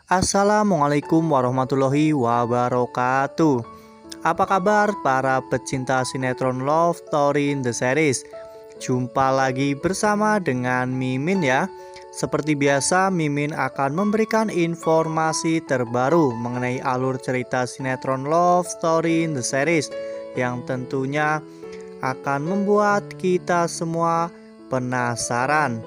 Assalamualaikum warahmatullahi wabarakatuh. Apa kabar para pecinta sinetron Love Story in the Series? Jumpa lagi bersama dengan Mimin ya. Seperti biasa, Mimin akan memberikan informasi terbaru mengenai alur cerita sinetron Love Story in the Series yang tentunya akan membuat kita semua penasaran.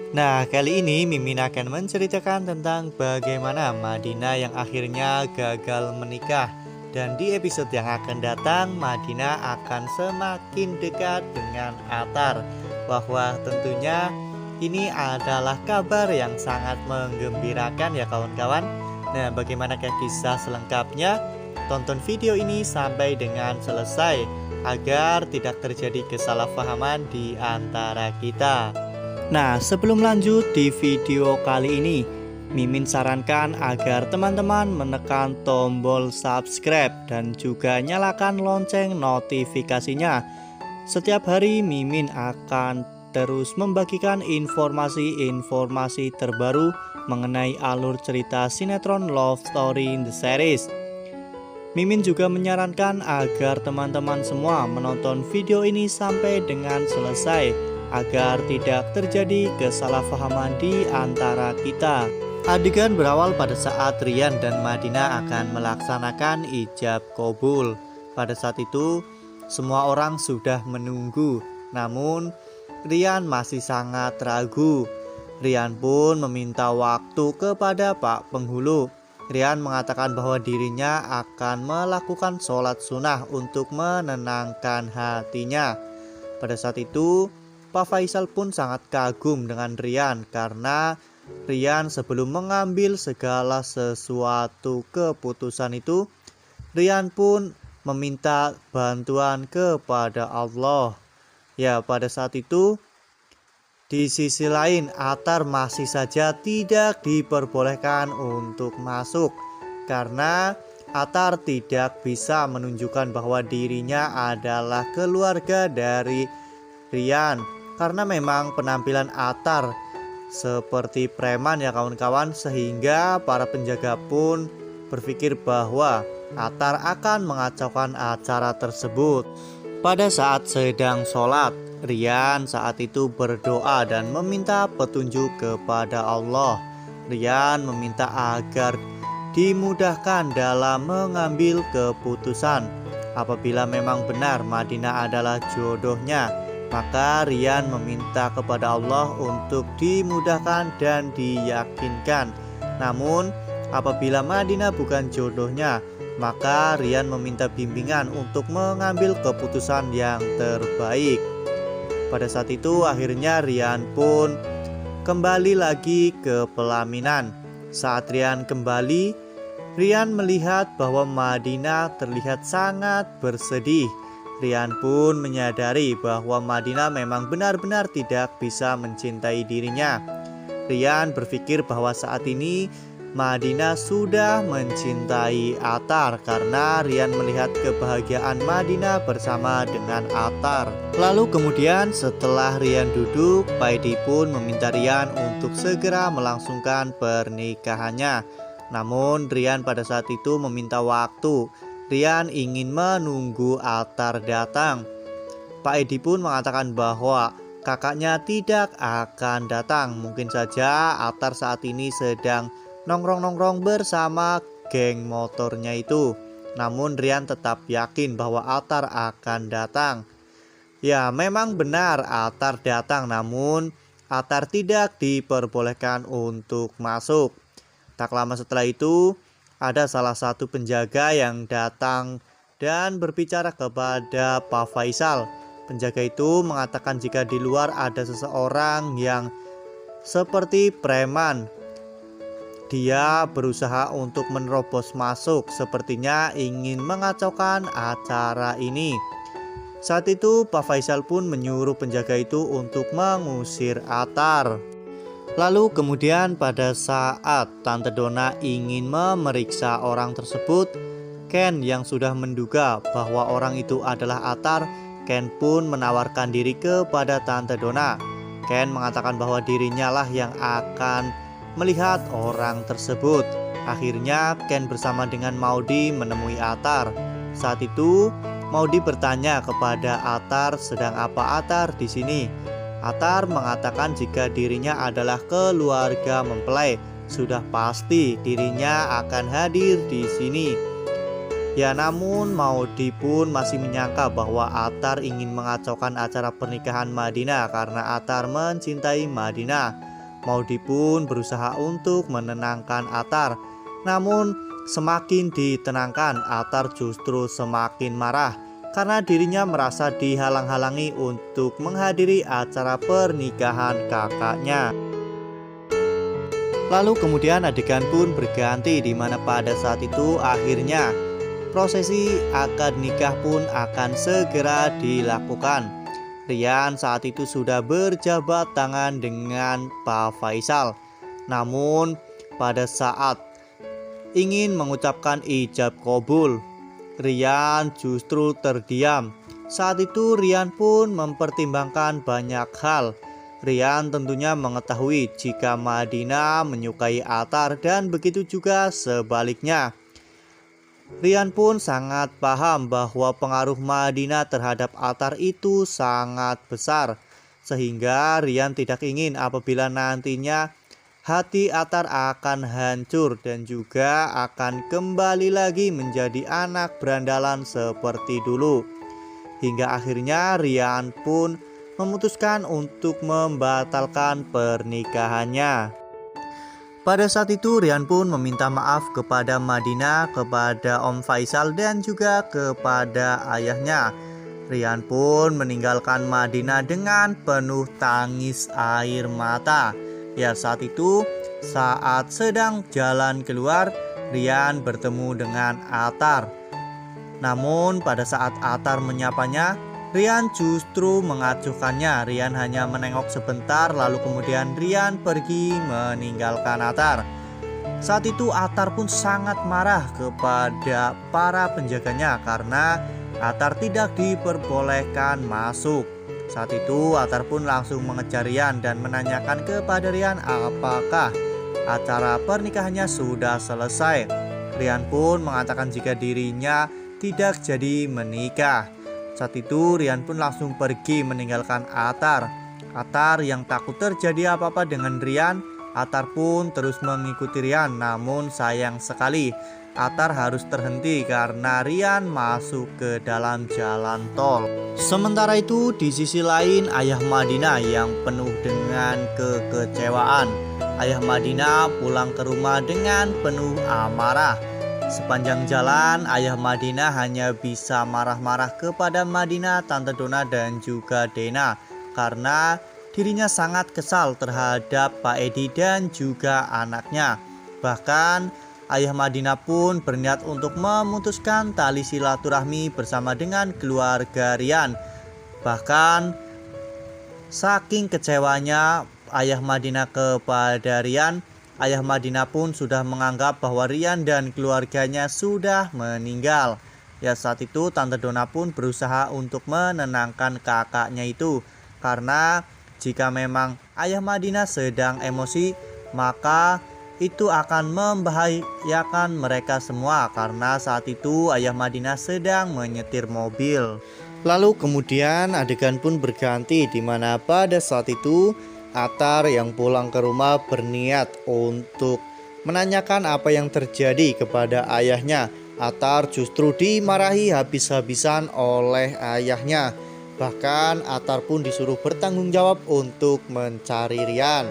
Nah, kali ini Mimin akan menceritakan tentang bagaimana Madina yang akhirnya gagal menikah. Dan di episode yang akan datang, Madina akan semakin dekat dengan Atar. Bahwa tentunya ini adalah kabar yang sangat menggembirakan ya kawan-kawan. Nah, bagaimanakah kisah selengkapnya? Tonton video ini sampai dengan selesai agar tidak terjadi kesalahpahaman di antara kita. Nah, sebelum lanjut di video kali ini, Mimin sarankan agar teman-teman menekan tombol subscribe dan juga nyalakan lonceng notifikasinya. Setiap hari Mimin akan terus membagikan informasi-informasi terbaru mengenai alur cerita sinetron Love Story in the Series. Mimin juga menyarankan agar teman-teman semua menonton video ini sampai dengan selesai agar tidak terjadi kesalahpahaman di antara kita. Adegan berawal pada saat Rian dan Madina akan melaksanakan ijab qabul. Pada saat itu, semua orang sudah menunggu, namun Rian masih sangat ragu. Rian pun meminta waktu kepada Pak Penghulu. Rian mengatakan bahwa dirinya akan melakukan sholat sunnah untuk menenangkan hatinya. Pada saat itu, Pak Faisal pun sangat kagum dengan Rian karena Rian sebelum mengambil segala sesuatu keputusan itu, Rian pun meminta bantuan kepada Allah. Ya, pada saat itu di sisi lain Atar masih saja tidak diperbolehkan untuk masuk karena Atar tidak bisa menunjukkan bahwa dirinya adalah keluarga dari Rian. Karena memang penampilan Atar seperti preman ya kawan-kawan, sehingga para penjaga pun berpikir bahwa Atar akan mengacaukan acara tersebut. Pada saat sedang sholat, Rian saat itu berdoa dan meminta petunjuk kepada Allah. Rian meminta agar dimudahkan dalam mengambil keputusan. Apabila memang benar Madina adalah jodohnya, maka Rian meminta kepada Allah untuk dimudahkan dan diyakinkan. Namun apabila Madina bukan jodohnya, maka Rian meminta bimbingan untuk mengambil keputusan yang terbaik. Pada saat itu akhirnya Rian pun kembali lagi ke pelaminan. Saat Rian kembali, Rian melihat bahwa Madina terlihat sangat bersedih. Rian pun menyadari bahwa Madina memang benar-benar tidak bisa mencintai dirinya. Rian berpikir bahwa saat ini Madina sudah mencintai Atar karena Rian melihat kebahagiaan Madina bersama dengan Atar. Lalu kemudian setelah Rian duduk, Paidi pun meminta Rian untuk segera melangsungkan pernikahannya. Namun Rian pada saat itu meminta waktu. Rian ingin menunggu Atar datang. Pak Edi pun mengatakan bahwa kakaknya tidak akan datang. Mungkin saja Atar saat ini sedang nongkrong-nongkrong bersama geng motornya itu. Namun Rian tetap yakin bahwa Atar akan datang. Ya, memang benar Atar datang, namun Atar tidak diperbolehkan untuk masuk. Tak lama setelah itu, ada salah satu penjaga yang datang dan berbicara kepada Pak Faisal. Penjaga itu mengatakan jika di luar ada seseorang yang seperti preman. Dia berusaha untuk menerobos masuk, sepertinya ingin mengacaukan acara ini. Saat itu Pak Faisal pun menyuruh penjaga itu untuk mengusir Atar. Lalu kemudian pada saat Tante Dona ingin memeriksa orang tersebut, Ken yang sudah menduga bahwa orang itu adalah Atar, Ken pun menawarkan diri kepada Tante Dona. Ken mengatakan bahwa dirinya lah yang akan melihat orang tersebut. Akhirnya Ken bersama dengan Maudy menemui Atar. Saat itu Maudy bertanya kepada Atar, sedang apa Atar di sini? Atar mengatakan jika dirinya adalah keluarga mempelai, sudah pasti dirinya akan hadir di sini. Ya, namun Maudy pun masih menyangka bahwa Atar ingin mengacaukan acara pernikahan Madinah karena Atar mencintai Madinah. Maudy pun berusaha untuk menenangkan Atar, namun semakin ditenangkan Atar justru semakin marah karena dirinya merasa dihalang-halangi untuk menghadiri acara pernikahan kakaknya. Lalu kemudian adegan pun berganti di mana pada saat itu akhirnya prosesi akad nikah pun akan segera dilakukan. Rian saat itu sudah berjabat tangan dengan Pak Faisal. Namun pada saat ingin mengucapkan ijab kabul, Rian justru terdiam. Saat itu Rian pun mempertimbangkan banyak hal. Rian tentunya mengetahui jika Madinah menyukai Atar dan begitu juga sebaliknya. Rian pun sangat paham bahwa pengaruh Madinah terhadap Atar itu sangat besar, sehingga Rian tidak ingin apabila nantinya hati Atar akan hancur dan juga akan kembali lagi menjadi anak berandalan seperti dulu. Hingga akhirnya Rian pun memutuskan untuk membatalkan pernikahannya. Pada saat itu Rian pun meminta maaf kepada Madinah, kepada Om Faisal dan juga kepada ayahnya. Rian pun meninggalkan Madinah dengan penuh tangis air mata. Ya, saat itu saat sedang jalan keluar, Rian bertemu dengan Atar. Namun pada saat Atar menyapanya, Rian justru mengacuhkannya. Rian hanya menengok sebentar, lalu kemudian Rian pergi meninggalkan Atar. Saat itu Atar pun sangat marah kepada para penjaganya karena Atar tidak diperbolehkan masuk. Saat itu Atar pun langsung mengejar Rian dan menanyakan kepada Rian apakah acara pernikahannya sudah selesai. Rian pun mengatakan jika dirinya tidak jadi menikah. Saat itu Rian pun langsung pergi meninggalkan Atar. Atar yang takut terjadi apa-apa dengan Rian, Atar pun terus mengikuti Rian. Namun sayang sekali Atar harus terhenti karena Rian masuk ke dalam jalan tol. Sementara itu di sisi lain ayah Madinah yang penuh dengan kekecewaan. Ayah Madinah pulang ke rumah dengan penuh amarah. Sepanjang jalan ayah Madinah hanya bisa marah-marah kepada Madinah, Tante Dona dan juga Dena karena dirinya sangat kesal terhadap Pak Edi dan juga anaknya. Bahkan ayah Madinah pun berniat untuk memutuskan tali silaturahmi bersama dengan keluarga Rian. Bahkan saking kecewanya ayah Madinah kepada Rian, ayah Madinah pun sudah menganggap bahwa Rian dan keluarganya sudah meninggal. Ya, saat itu Tante Dona pun berusaha untuk menenangkan kakaknya itu. Karena jika memang ayah Madinah sedang emosi, maka itu akan membahayakan mereka semua karena saat itu ayah Madinah sedang menyetir mobil. Lalu kemudian adegan pun berganti di mana pada saat itu Atar yang pulang ke rumah berniat untuk menanyakan apa yang terjadi kepada ayahnya. Atar justru dimarahi habis-habisan oleh ayahnya. Bahkan Atar pun disuruh bertanggung jawab untuk mencari Rian.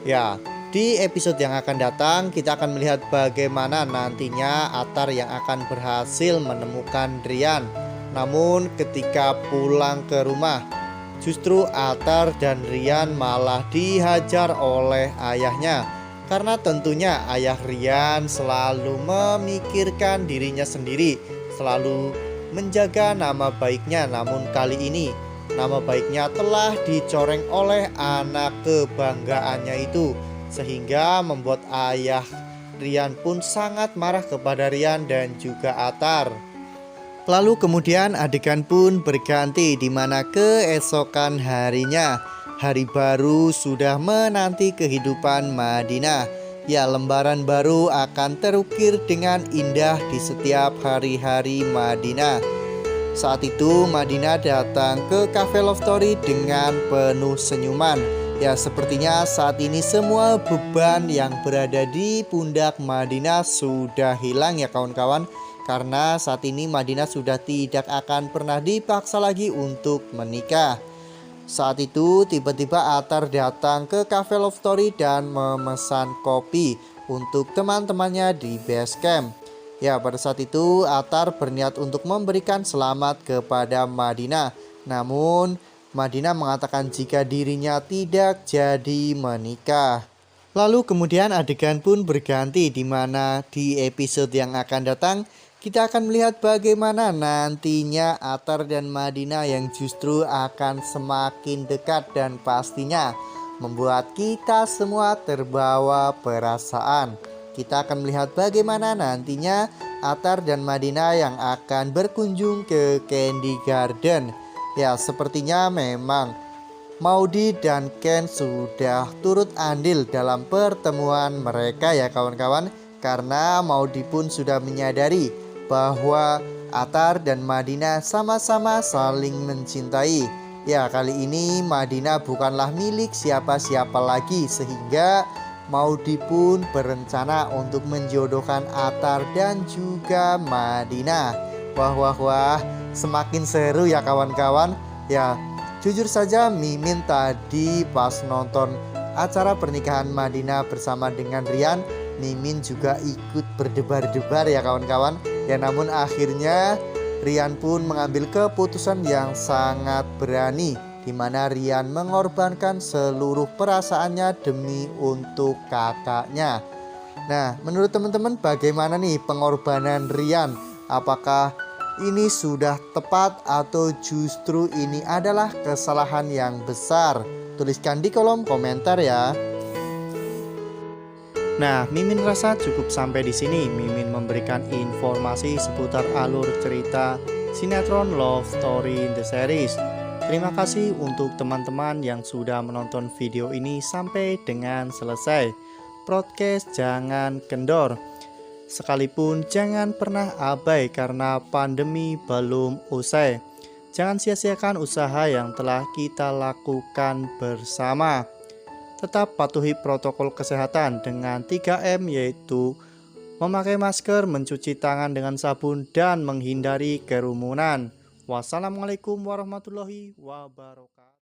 Ya, di episode yang akan datang kita akan melihat bagaimana nantinya Atar yang akan berhasil menemukan Rian. Namun ketika pulang ke rumah, justru Atar dan Rian malah dihajar oleh ayahnya. Karena tentunya ayah Rian selalu memikirkan dirinya sendiri, selalu menjaga nama baiknya. Namun kali ini nama baiknya telah dicoreng oleh anak kebanggaannya itu, sehingga membuat ayah Rian pun sangat marah kepada Rian dan juga Atar. Lalu kemudian adegan pun berganti di mana keesokan harinya hari baru sudah menanti kehidupan Madinah. Ya, lembaran baru akan terukir dengan indah di setiap hari-hari Madinah. Saat itu Madinah datang ke Cafe Love Story dengan penuh senyuman. Ya, sepertinya saat ini semua beban yang berada di pundak Madinah sudah hilang ya kawan-kawan. Karena saat ini Madinah sudah tidak akan pernah dipaksa lagi untuk menikah. Saat itu tiba-tiba Atar datang ke Cafe Love Story dan memesan kopi untuk teman-temannya di base camp. Ya, pada saat itu Atar berniat untuk memberikan selamat kepada Madinah. Namun Madinah mengatakan jika dirinya tidak jadi menikah. Lalu kemudian adegan pun berganti, di mana di episode yang akan datang kita akan melihat bagaimana nantinya Atar dan Madinah yang justru akan semakin dekat dan pastinya membuat kita semua terbawa perasaan. Kita akan melihat bagaimana nantinya Atar dan Madinah yang akan berkunjung ke Candy Garden. Ya, sepertinya memang Maudy dan Ken sudah turut andil dalam pertemuan mereka ya kawan-kawan. Karena Maudy pun sudah menyadari bahwa Atar dan Madinah sama-sama saling mencintai. Ya, kali ini Madinah bukanlah milik siapa-siapa lagi, sehingga Maudy pun berencana untuk menjodohkan Atar dan juga Madinah. Wah, semakin seru ya kawan-kawan. Ya, jujur saja Mimin tadi pas nonton acara pernikahan Madinah bersama dengan Rian, Mimin juga ikut berdebar-debar ya kawan-kawan. Ya, namun akhirnya Rian pun mengambil keputusan yang sangat berani, di mana Rian mengorbankan seluruh perasaannya demi untuk kakaknya. Nah, menurut teman-teman bagaimana nih pengorbanan Rian? Apakah ini sudah tepat atau justru ini adalah kesalahan yang besar? Tuliskan di kolom komentar ya. Nah, Mimin rasa cukup sampai di sini. Mimin memberikan informasi seputar alur cerita sinetron Love Story The Series. Terima kasih untuk teman-teman yang sudah menonton video ini sampai dengan selesai. Podcast jangan kendor. Sekalipun jangan pernah abai karena pandemi belum usai. Jangan sia-siakan usaha yang telah kita lakukan bersama. Tetap patuhi protokol kesehatan dengan 3M, yaitu memakai masker, mencuci tangan dengan sabun, dan menghindari kerumunan. Wassalamualaikum warahmatullahi wabarakatuh.